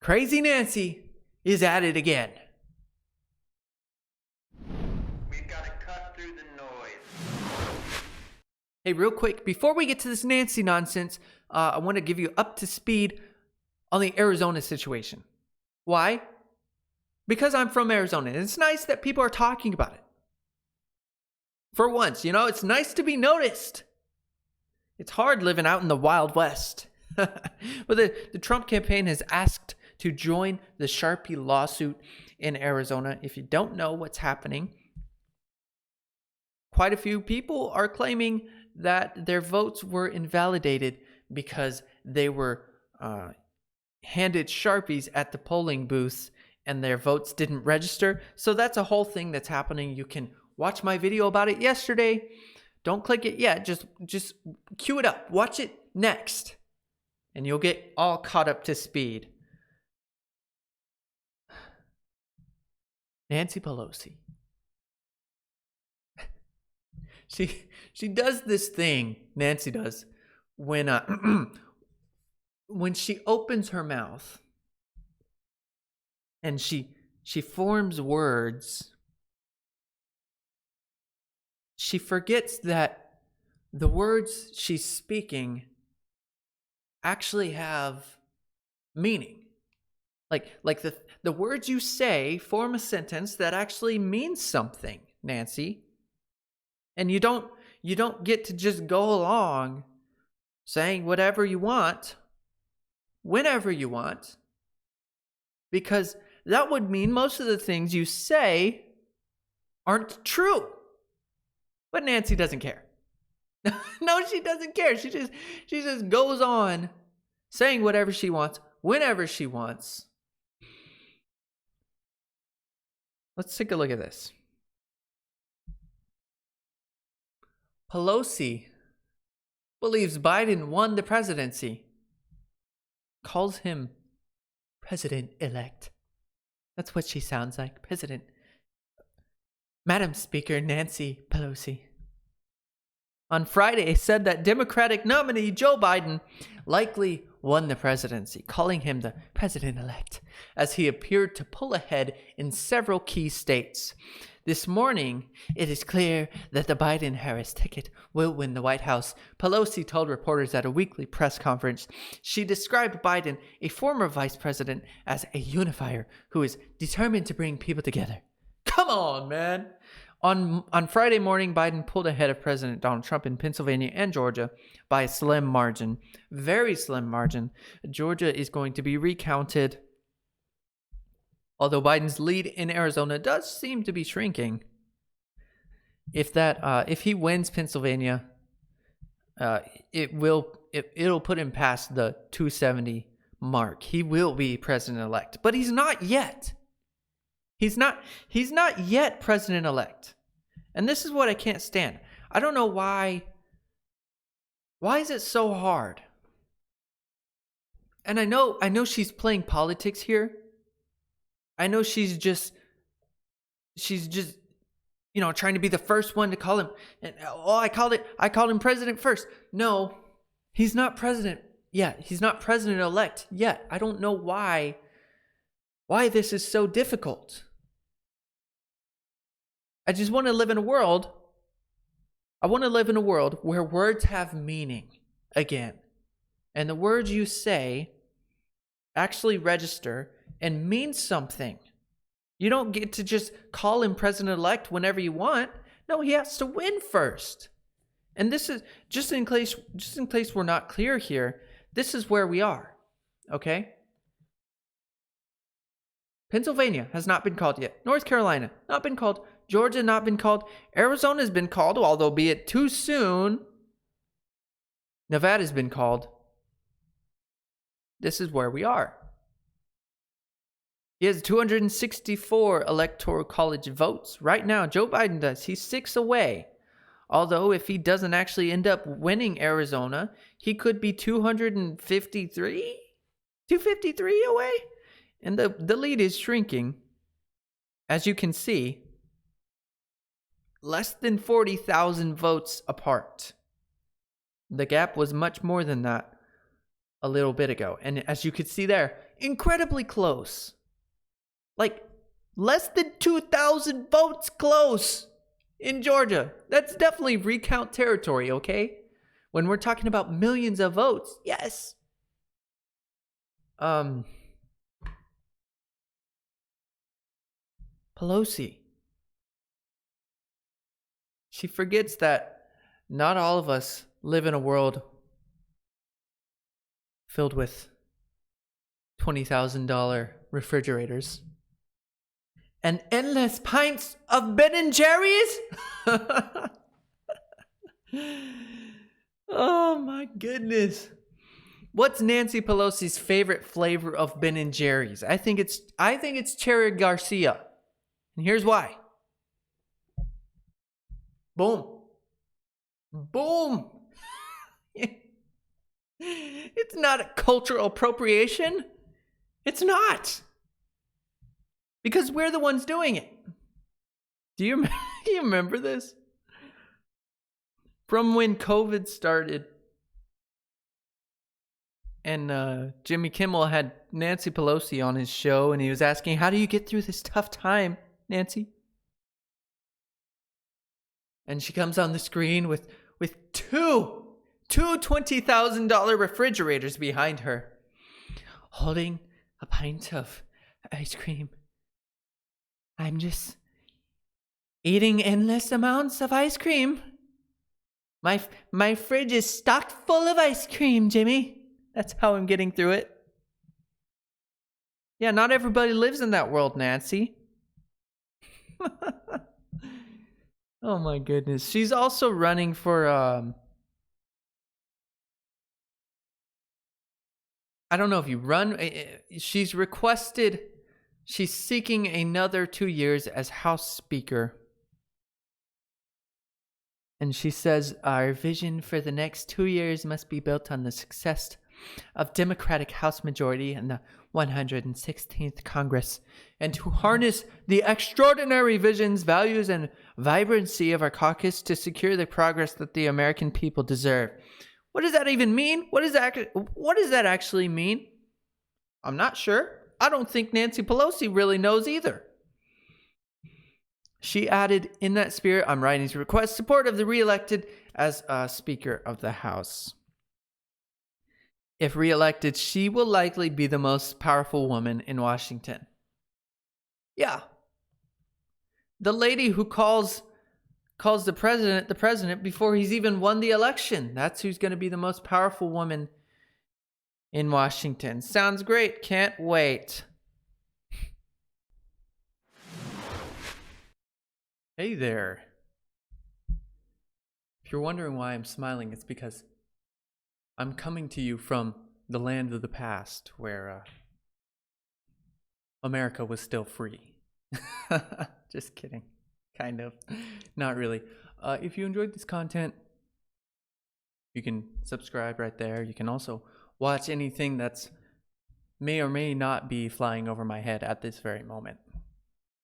Crazy Nancy is at it again. We've got to cut through the noise. Hey, real quick, before we get to this Nancy nonsense, I want to give you up to speed on the Arizona situation. Why? Because I'm from Arizona, and it's nice that people are talking about it. For once, it's nice to be noticed. It's hard living out in the Wild West. But the Trump campaign has asked to join the Sharpie lawsuit in Arizona. If you don't know what's happening, quite a few people are claiming that their votes were invalidated because they were handed Sharpies at the polling booths and their votes didn't register. So that's a whole thing that's happening. You can watch my video about it yesterday. Don't click it yet. Just queue it up. Watch it next. And you'll get all caught up to speed. Nancy Pelosi. She does this thing, Nancy does, when when she opens her mouth and she forms words, she forgets that the words she's speaking actually have meaning. Like the words you say form a sentence that actually means something, Nancy. And you don't get to just go along saying whatever you want, whenever you want, because that would mean most of the things you say aren't true. But Nancy doesn't care. No, she doesn't care. She just goes on saying whatever she wants, whenever she wants. Let's take a look at this. Pelosi believes Biden won the presidency. Calls him president-elect. That's what she sounds like, president. Madam Speaker Nancy Pelosi on Friday said that Democratic nominee Joe Biden likely won the presidency, calling him the president-elect, as he appeared to pull ahead in several key states. This morning, it is clear that the Biden-Harris ticket will win the White House, Pelosi told reporters at a weekly press conference. She described Biden, a former vice president, as a unifier who is determined to bring people together. Come on, man. On Friday morning, Biden pulled ahead of President Donald Trump in Pennsylvania and Georgia by a slim margin. Very slim margin. Georgia is going to be recounted, although Biden's lead in Arizona does seem to be shrinking. If he wins Pennsylvania, it'll put him past the 270 mark. He will be president-elect, but he's not yet. He's not yet president-elect. And this is what I can't stand. I don't know why. Why is it so hard? And I know she's playing politics here. I know she's just trying to be the first one to call him. And I called him president first. No, he's not president yet. He's not president-elect yet. I don't know why this is so difficult. I just want to live in a world. I want to live in a world where words have meaning again. And the words you say actually register and mean something. You don't get to just call him president-elect whenever you want. No, he has to win first. And this is just in case we're not clear here, this is where we are. Okay? Pennsylvania has not been called yet. North Carolina, not been called. Georgia, not been called. Arizona's been called, although be it too soon. Nevada's been called. This is where we are. He has 264 electoral college votes. Right now, Joe Biden does. He's 6 away. Although, if he doesn't actually end up winning Arizona, he could be 253 away. And the lead is shrinking. As you can see, less than 40,000 votes apart. The gap was much more than that a little bit ago. And as you could see there, incredibly close. Like, less than 2,000 votes close in Georgia. That's definitely recount territory, okay? When we're talking about millions of votes, yes. Pelosi. She forgets that not all of us live in a world filled with $20,000 refrigerators and endless pints of Ben and Jerry's. Oh my goodness. What's Nancy Pelosi's favorite flavor of Ben and Jerry's? I think it's Cherry Garcia. And here's why. Boom. Boom. It's not a cultural appropriation. It's not. Because we're the ones doing it. Do you remember this? From when COVID started and Jimmy Kimmel had Nancy Pelosi on his show and he was asking, how do you get through this tough time, Nancy? And she comes on the screen with two $20,000 refrigerators behind her, holding a pint of ice cream. I'm just eating endless amounts of ice cream. My fridge is stocked full of ice cream, Jimmy. That's how I'm getting through it. Yeah, not everybody lives in that world, Nancy. Oh my goodness. She's also running for I don't know if you run. She's seeking another 2 years as House Speaker. And she says, our vision for the next 2 years must be built on the success of Democratic House majority in the 116th Congress, and to harness the extraordinary visions, values, and vibrancy of our caucus to secure the progress that the American people deserve. What does that even mean? What does that actually mean? I'm not sure. I don't think Nancy Pelosi really knows either. She added, in that spirit, I'm writing to request support of the re-elected as Speaker of the House. If re-elected, she will likely be the most powerful woman in Washington. Yeah. The lady who calls the president before he's even won the election. That's who's going to be the most powerful woman in Washington. Sounds great. Can't wait. Hey there. If you're wondering why I'm smiling, it's because I'm coming to you from the land of the past where America was still free. Just kidding. Kind of. Not really. If you enjoyed this content, you can subscribe right there. You can also watch anything that's may or may not be flying over my head at this very moment.